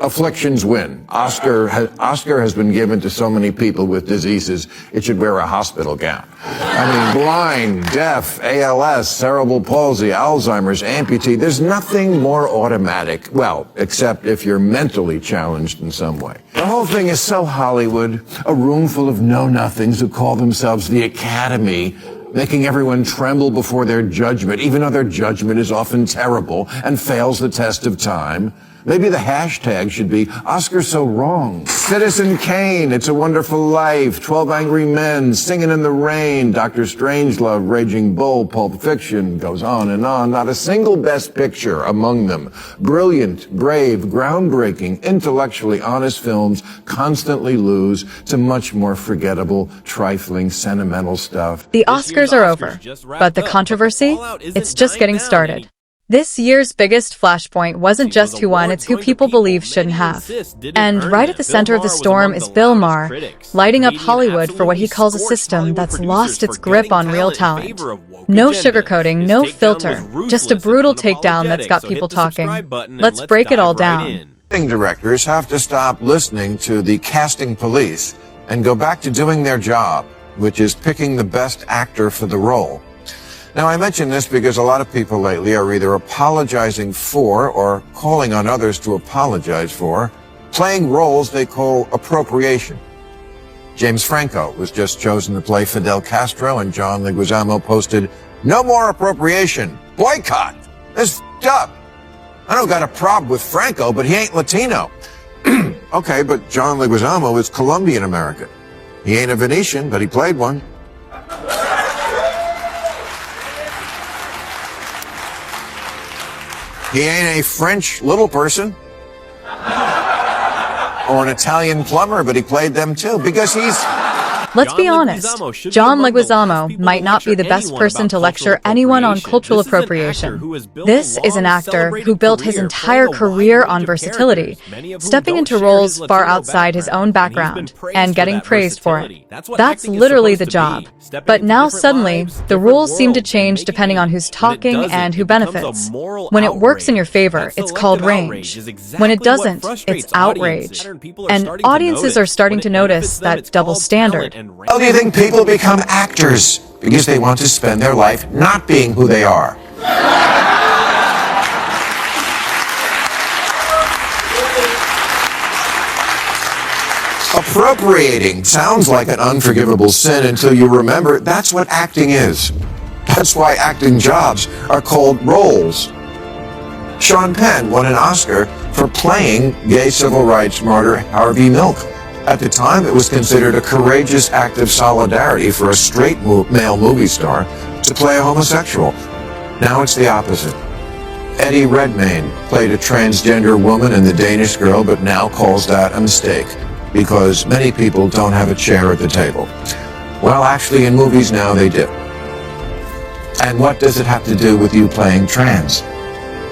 Afflictions win. Oscar has been given to so many people with diseases, it should wear a hospital gown. I mean, blind, deaf, ALS, cerebral palsy, Alzheimer's, amputee. There's nothing more automatic. Well, except if you're mentally challenged in some way. The whole thing is so Hollywood, a room full of know-nothings who call themselves the Academy, making everyone tremble before their judgment, even though their judgment is often terrible and fails the test of time. Maybe the hashtag should be Oscar So Wrong. Citizen Kane, It's a Wonderful Life, 12 Angry Men, Singing in the Rain, Dr. Strangelove, Raging Bull, Pulp Fiction, goes on and on. Not a single Best Picture among them. Brilliant, brave, groundbreaking, intellectually honest films constantly lose to much more forgettable, trifling, sentimental stuff. The Oscars are over, but the controversy? It's just getting started. This year's biggest flashpoint wasn't just who won, it's who people believe shouldn't have. And right at the center of the storm is Bill Maher, lighting up Hollywood for what he calls a system that's lost its grip on real talent. No sugarcoating, no filter, just a brutal takedown that's got people talking. Let's break it all down. Directors have to stop listening to the casting police and go back to doing their job, which is picking the best actor for the role. Now, I mention this because a lot of people lately are either apologizing for or calling on others to apologize for playing roles they call appropriation. James Franco was just chosen to play Fidel Castro, and John Leguizamo posted, "No more appropriation. Boycott. This f***ed up. I don't got a problem with Franco, but he ain't Latino." Okay, but John Leguizamo is Colombian American. He ain't a Venetian, but he played one. He ain't a French little person or an Italian plumber, but he played them too because he's... Let's be honest, John Leguizamo might not be the best person to lecture anyone on cultural appropriation. This is an actor who built his entire career on versatility, stepping into roles far outside his own background and getting praised for it. That's literally the job. But now suddenly, the rules seem to change depending on who's talking and who benefits. When it works in your favor, it's called range. When it doesn't, it's outrage. And audiences are starting to notice that double standard. How do you think people become actors? Because they want to spend their life not being who they are. Appropriating sounds like an unforgivable sin until you remember that's what acting is. That's why acting jobs are called roles. Sean Penn won an Oscar for playing gay civil rights martyr Harvey Milk. At the time, it was considered a courageous act of solidarity for a straight male movie star to play a homosexual. Now it's the opposite. Eddie Redmayne played a transgender woman in The Danish Girl, but now calls that a mistake because many people don't have a chair at the table. Well, actually, in movies now they do. And what does it have to do with you playing trans?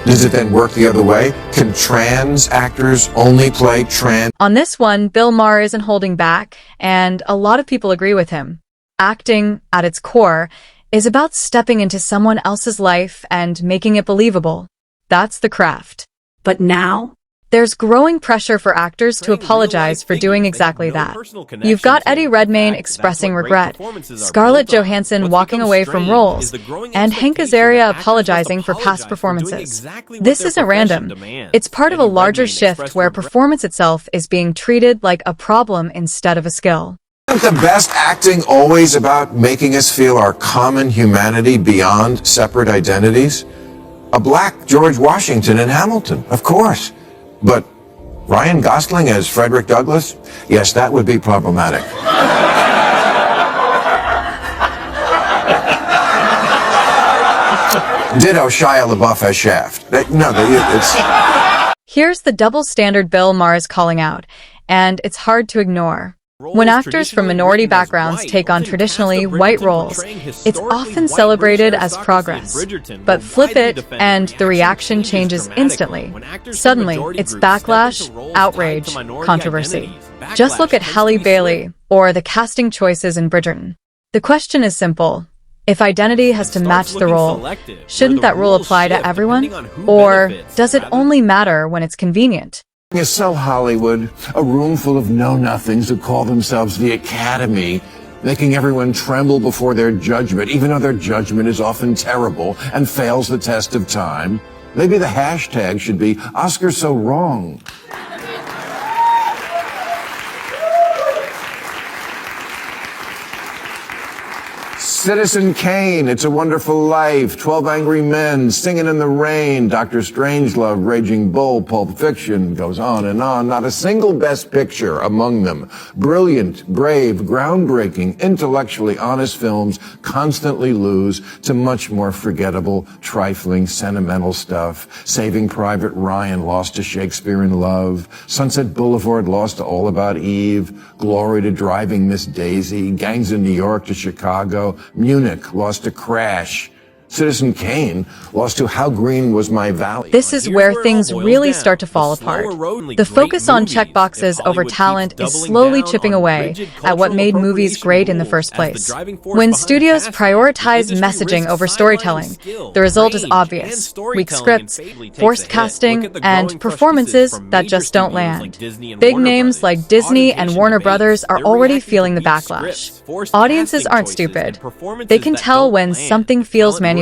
Does it then work the other way? Can trans actors only play trans? On this one, Bill Maher isn't holding back, and a lot of people agree with him. Acting, at its core, is about stepping into someone else's life and making it believable. That's the craft. But now, there's growing pressure for actors to apologize for doing exactly that. You've got Eddie Redmayne expressing regret, Scarlett Johansson walking away from roles, and Hank Azaria apologizing for past performances. This isn't random. It's part of a larger shift where performance itself is being treated like a problem instead of a skill. Isn't the best acting always about making us feel our common humanity beyond separate identities? A black George Washington in Hamilton, of course. But Ryan Gosling as Frederick Douglass? Yes, that would be problematic. Ditto Shia LaBeouf as Shaft. Here's the double standard Bill Maher is calling out, and it's hard to ignore. When actors from minority backgrounds take on traditionally white roles, it's often celebrated as progress. But flip it, and the reaction changes instantly. Suddenly, it's backlash, outrage, controversy. Just look at Halle Bailey, or the casting choices in Bridgerton. The question is simple. If identity has to match the role, shouldn't that rule apply to everyone? Or does it only matter when it's convenient? Is so Hollywood, a room full of know-nothings who call themselves the Academy, making everyone tremble before their judgment, even though their judgment is often terrible and fails the test of time. Maybe the hashtag should be Oscar So Wrong. Citizen Kane, It's a Wonderful Life, 12 Angry Men, Singing in the Rain, Dr. Strangelove, Raging Bull, Pulp Fiction, goes on and on. Not a single Best Picture among them. Brilliant, brave, groundbreaking, intellectually honest films constantly lose to much more forgettable, trifling, sentimental stuff. Saving Private Ryan lost to Shakespeare in Love. Sunset Boulevard lost to All About Eve. Glory to Driving Miss Daisy. Gangs of New York to Chicago. Munich lost to Crash. Citizen Kane lost to How Green Was My Valley. This is where things really start to fall apart. The focus on checkboxes over talent is slowly chipping away at what made movies great in the first place. When studios prioritize messaging over storytelling, the result is obvious: weak scripts, forced casting, and performances that just don't land. Big names like Disney and Warner Brothers are already feeling the backlash. Audiences aren't stupid. They can tell when something feels manufactured.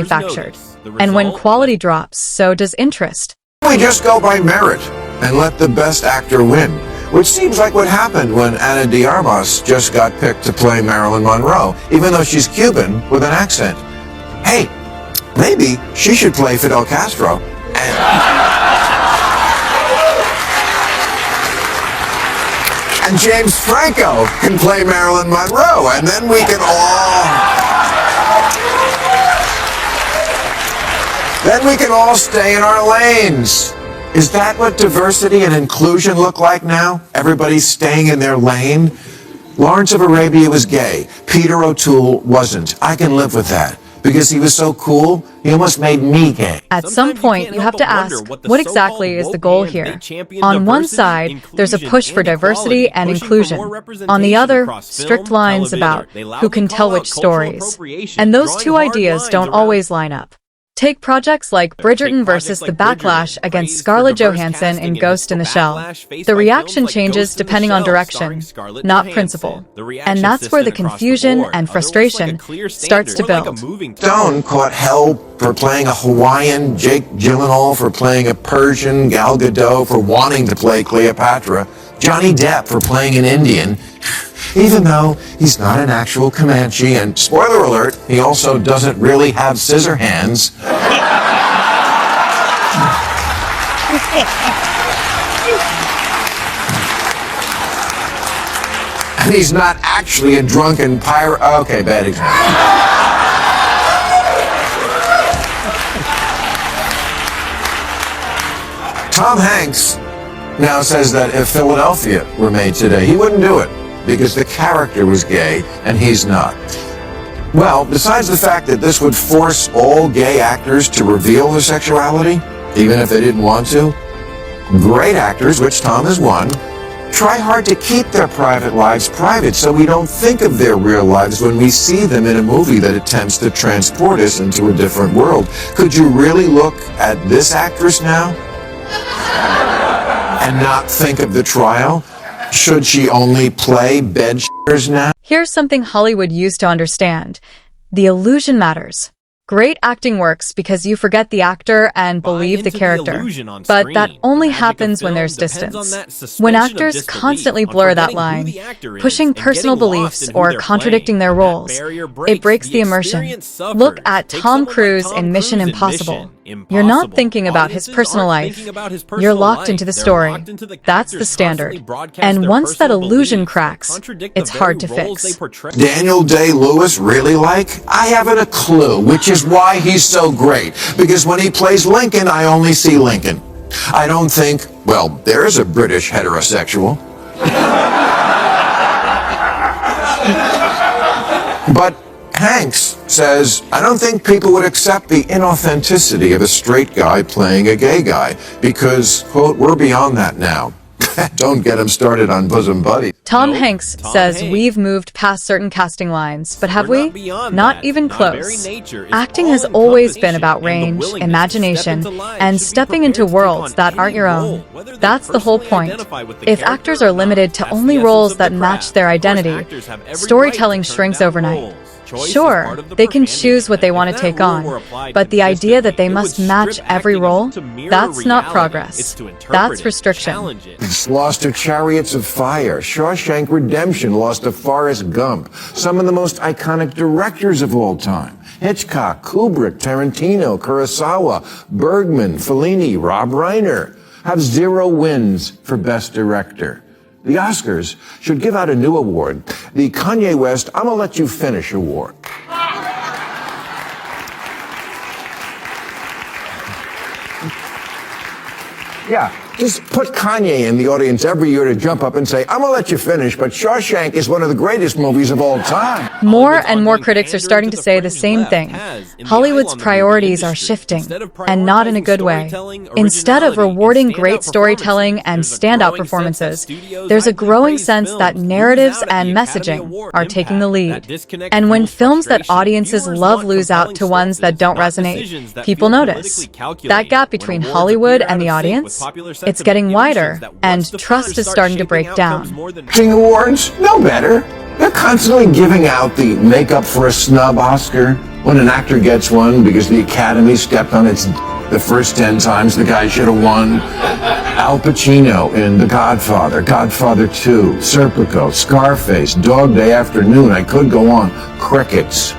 And when quality drops, so does interest. We just go by merit and let the best actor win, which seems like what happened when Ana de Armas just got picked to play Marilyn Monroe, even though she's Cuban with an accent. Hey, maybe she should play Fidel Castro. And James Franco can play Marilyn Monroe, and then we can all stay in our lanes. Is that what diversity and inclusion look like now? Everybody's staying in their lane? Lawrence of Arabia was gay. Peter O'Toole wasn't. I can live with that. Because he was so cool, he almost made me gay. At some point, you have to ask, what exactly is the goal here? On one side, there's a push for diversity and inclusion. On the other, strict lines about who can tell which stories. And those two ideas don't always line up. Take projects like Bridgerton versus the backlash against Scarlett Johansson in Ghost in the Shell. The reaction changes depending on direction, not principle. And that's where the confusion and frustration starts to build. Stone caught hell for playing a Hawaiian, Jake Gyllenhaal for playing a Persian, Gal Gadot for wanting to play Cleopatra, Johnny Depp for playing an Indian, even though he's not an actual Comanche, and spoiler alert, he also doesn't really have scissor hands. And he's not actually a drunken pirate. Okay, bad example. Tom Hanks now says that if Philadelphia were made today, he wouldn't do it because the character was gay and he's not. Well, besides the fact that this would force all gay actors to reveal their sexuality, even if they didn't want to, great actors, which Tom is one, try hard to keep their private lives private so we don't think of their real lives when we see them in a movie that attempts to transport us into a different world. Could you really look at this actress now and not think of the trial? Should she only play bed-shitters now? Here's something Hollywood used to understand. The illusion matters. Great acting works because you forget the actor and believe the character. But that only happens when there's distance. When actors constantly blur that line, pushing personal beliefs or contradicting their roles, it breaks the immersion. Look at Tom Cruise in Mission Impossible. You're not thinking about his personal life. You're locked into the story. That's the standard. And once that illusion cracks, it's hard to fix. Daniel Day-Lewis really like? I haven't a clue, which is why he's so great. Because when he plays Lincoln, I only see Lincoln. I don't think, well, there's a British heterosexual. But Hanks says, I don't think people would accept the inauthenticity of a straight guy playing a gay guy because, quote, we're beyond that now. Don't get him started on bosom buddies. Tom Nope. Hanks Tom says Hanks. we've moved past certain casting lines, but have We're we? not beyond Not that. even Our close. very nature is Acting has always been about all-encompassing, and the range, willingness to imagination, step into life and should be stepping into prepared to take worlds on that aren't any your role, own. whether they That's the whole personally point. identify with the If character actors or are not, limited to that's only the roles essence of that the match craft. their Of course, identity, actors have every storytelling right to turn shrinks down overnight. roles. Choice is Sure, part of the they can brand, choose what they want if to that take rule on, were applied but the idea that they consistently, it must would match strip every acting role, to mirror that's not reality. progress. It's to interpret That's it, restriction. challenge it. It's lost to Chariots of Fire. Shawshank Redemption lost to Forrest Gump. Some of the most iconic directors of all time. Hitchcock, Kubrick, Tarantino, Kurosawa, Bergman, Fellini, Rob Reiner have 0 wins for Best Director. The Oscars should give out a new award, the Kanye West I'ma Let You Finish Award. Yeah, just put Kanye in the audience every year to jump up and say, I'm gonna let you finish, but Shawshank is one of the greatest movies of all time. More Hollywood's and more ongoing critics are pander starting to to the say the fringe same left thing. has, in the Hollywood's eye on the movie priorities are industry. shifting, Instead of and not in a prioritizing good way. storytelling, Instead of originality, rewarding and great standout storytelling performances, and there's a standout growing sense that performances, studios there's a rightly growing praise sense that films narratives lose out at and the Academy messaging Award are taking the impact. lead. That disconnect And when fuels films that frustration. audiences Viewers love want lose out to compelling ones that stories, don't not resonate, decisions that people feel notice. politically calculated. That gap When between awards Hollywood appear and the out of sync with audience, popular it's sentiment, getting illusions wider, that once and defined trust is start starting to shaping break outcomes down. more than Acting awards? No better. They're constantly giving out the make up for a snub Oscar when an actor gets one because the Academy stepped on its the first 10 times the guy should have won. Al Pacino in The Godfather, Godfather 2, Serpico, Scarface, Dog Day Afternoon, I could go on. Crickets.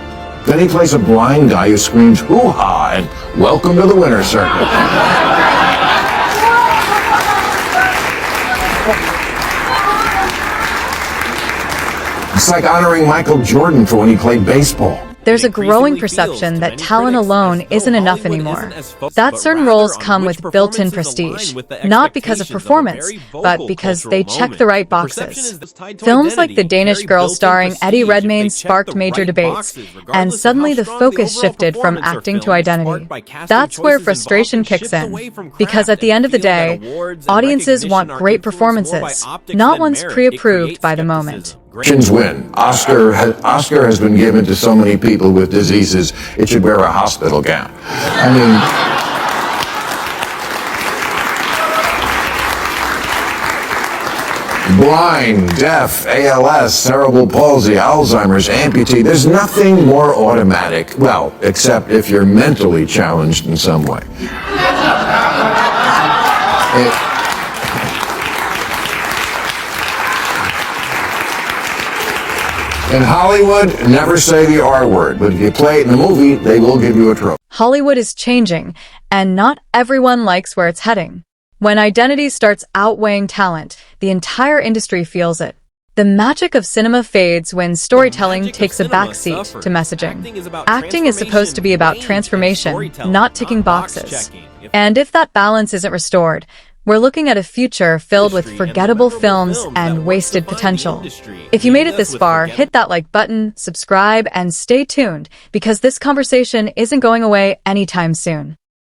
Then he plays a blind guy who screams hoo-ha and welcome to the winner's circle. It's like honoring Michael Jordan for when he played baseball. There's a growing perception that talent alone isn't enough anymore. That certain roles come with built-in prestige, not because of performance, but because they check the right boxes. Films like The Danish Girl starring Eddie Redmayne sparked major debates, and suddenly the focus shifted from acting to identity. That's where frustration kicks in, because at the end of the day, audiences want great performances, not ones pre-approved by the moment. Christians win. Oscar has been given to so many people with diseases, it should wear a hospital gown. I mean, blind, deaf, ALS, cerebral palsy, Alzheimer's, amputee, there's nothing more automatic. Well, except if you're mentally challenged in some way. In Hollywood, never say the R word, but if you play it in a movie, they will give you a trophy. Hollywood is changing, and not everyone likes where it's heading. When identity starts outweighing talent, the entire industry feels it. The magic of cinema fades when storytelling takes a backseat to messaging. Acting is supposed to be about transformation, not ticking boxes. And if that balance isn't restored, we're looking at a future filled with forgettable films and wasted potential. If you made it this far, hit that like button, subscribe, and stay tuned, because this conversation isn't going away anytime soon.